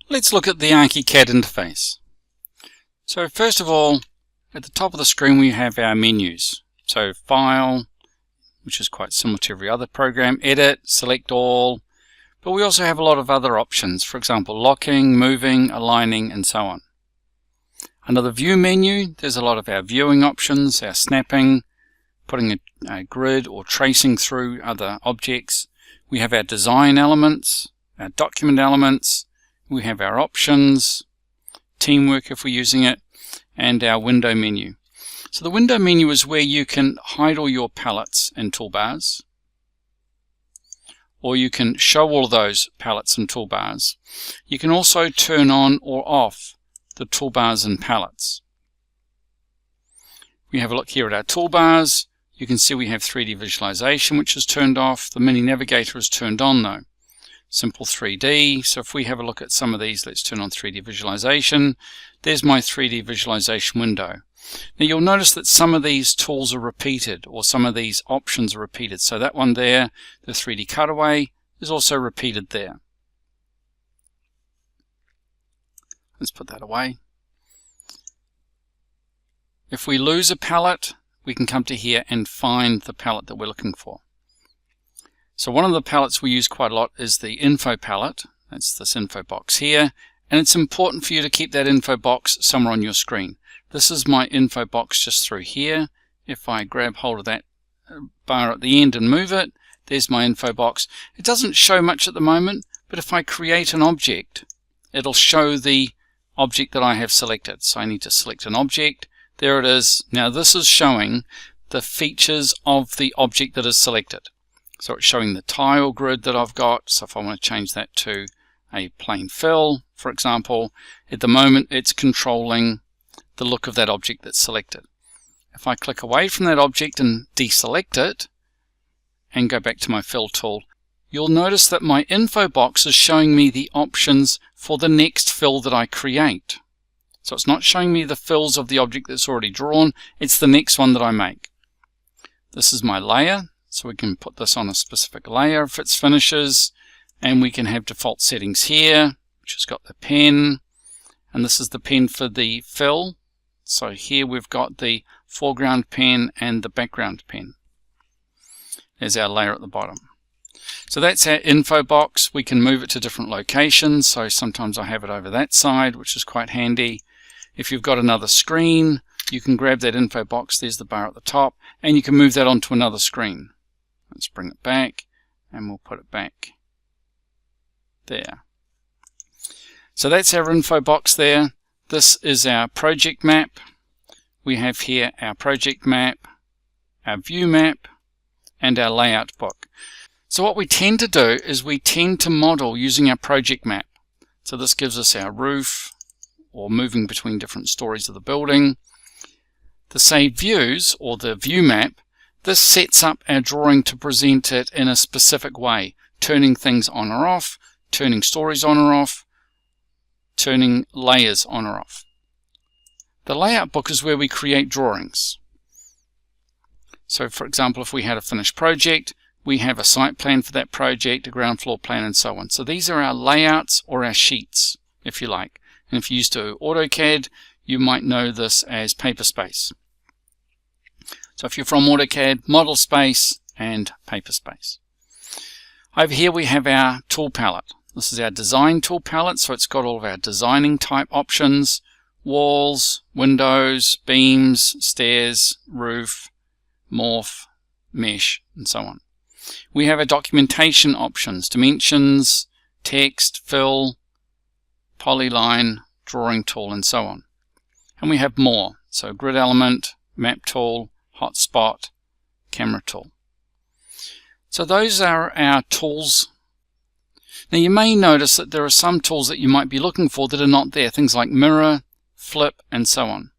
Let's look at the ArchiCAD interface. So first of all, at the top of the screen we have our menus. So File, which is quite similar to every other program, Edit, Select All, but we also have a lot of other options, for example locking, moving, aligning, and so on. Under the View menu, there's a lot of our viewing options, our snapping, putting a grid or tracing through other objects. We have our design elements, our document elements, we have our options, teamwork if we're using it, and our window menu. So the window menu is where you can hide all your palettes and toolbars, or you can show all of those palettes and toolbars. You can also turn on or off the toolbars and palettes. We have a look here at our toolbars. You can see we have 3D visualization, which is turned off. The mini navigator is turned on though. Simple 3D. So if we have a look at some of these, let's turn on 3D visualization. There's my 3D visualization window. Now you'll notice that some of these tools are repeated, or some of these options are repeated. So that one there, the 3D cutaway, is also repeated there. Let's put that away. If we lose a palette, we can come to here and find the palette that we're looking for. So one of the palettes we use quite a lot is the info palette. That's this info box here, and it's important for you to keep that info box somewhere on your screen. This is my info box just through here. If I grab hold of that bar at the end and move it, there's my info box. It doesn't show much at the moment, but if I create an object, it'll show the object that I have selected. So I need to select an object. There it is. Now this is showing the features of the object that is selected. So it's showing the tile grid that I've got. So if I want to change that to a plain fill, for example, at the moment it's controlling the look of that object that's selected. If I click away from that object and deselect it and go back to my fill tool, you'll notice that my info box is showing me the options for the next fill that I create. So it's not showing me the fills of the object that's already drawn, it's the next one that I make. This is my layer, so we can put this on a specific layer if it's finishes, and we can have default settings here, which has got the pen, and this is the pen for the fill. So here we've got the foreground pen and the background pen. There's our layer at the bottom. So that's our info box. We can move it to different locations, so sometimes I have it over that side, which is quite handy. If you've got another screen, you can grab that info box, there's the bar at the top, and you can move that onto another screen. Let's bring it back, and we'll put it back there. So that's our info box there. This is our project map. We have here our project map, our view map, and our layout book. So what we tend to do is we tend to model using our project map. So this gives us our roof, or moving between different stories of the building. The saved views, or the view map, this sets up our drawing to present it in a specific way, turning things on or off, turning stories on or off, turning layers on or off. The layout book is where we create drawings. So for example, if we had a finished project, we have a site plan for that project, a ground floor plan, and so on. So these are our layouts, or our sheets, if you like. And if you used to AutoCAD, you might know this as paper space. So if you're from AutoCAD, model space and paper space. Over here we have our tool palette. This is our design tool palette, so it's got all of our designing type options: walls, windows, beams, stairs, roof, morph, mesh, and so on. We have our documentation options: dimensions, text, fill, polyline, drawing tool, and so on. And we have more, so grid element, map tool, hotspot, camera tool. So those are our tools. Now you may notice that there are some tools that you might be looking for that are not there, things like mirror, flip, and so on.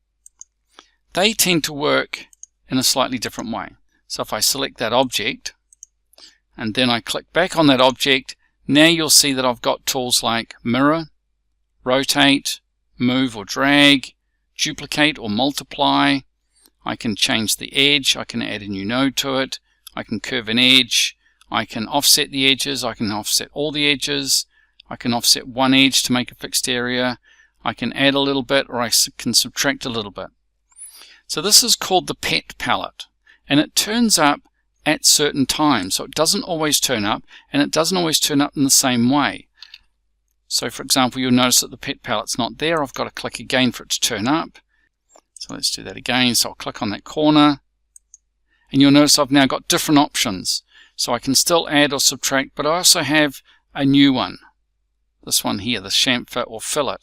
They tend to work in a slightly different way. So if I select that object and then I click back on that object, now you'll see that I've got tools like mirror, rotate, move or drag, duplicate or multiply. I can change the edge, I can add a new node to it, I can curve an edge, I can offset the edges, I can offset all the edges, I can offset one edge to make a fixed area. I can add a little bit, or I can subtract a little bit. So this is called the pet palette, and it turns up at certain times. So it doesn't always turn up, and it doesn't always turn up in the same way. So for example, you'll notice that the pet palette's not there. I've got to click again for it to turn up. So let's do that again. So I'll click on that corner, and you'll notice I've now got different options. So I can still add or subtract, but I also have a new one. This one here, the chamfer or fillet.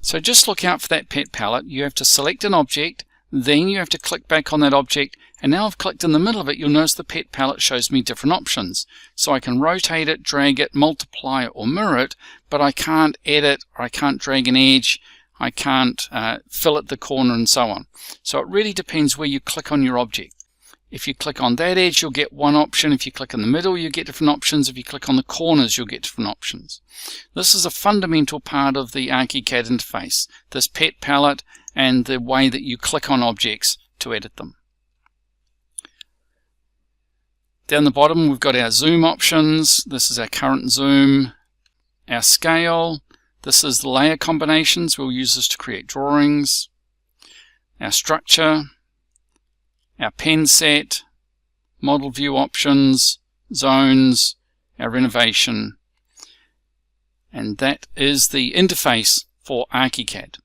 So just look out for that pet palette. You have to select an object, then you have to click back on that object, and now I've clicked in the middle of it. You'll notice the pet palette shows me different options. So I can rotate it, drag it, multiply it, or mirror it, but I can't edit, or I can't drag an edge, I can't fillet the corner, and so on. So it really depends where you click on your object. If you click on that edge, you'll get one option. If you click in the middle, you get different options. If you click on the corners, you'll get different options. This is a fundamental part of the ArchiCAD interface, this pet palette and the way that you click on objects to edit them. Down the bottom, we've got our zoom options. This is our current zoom, our scale. This is the layer combinations. We'll use this to create drawings. Our structure, our pen set, model view options, zones, our renovation, and that is the interface for ArchiCAD.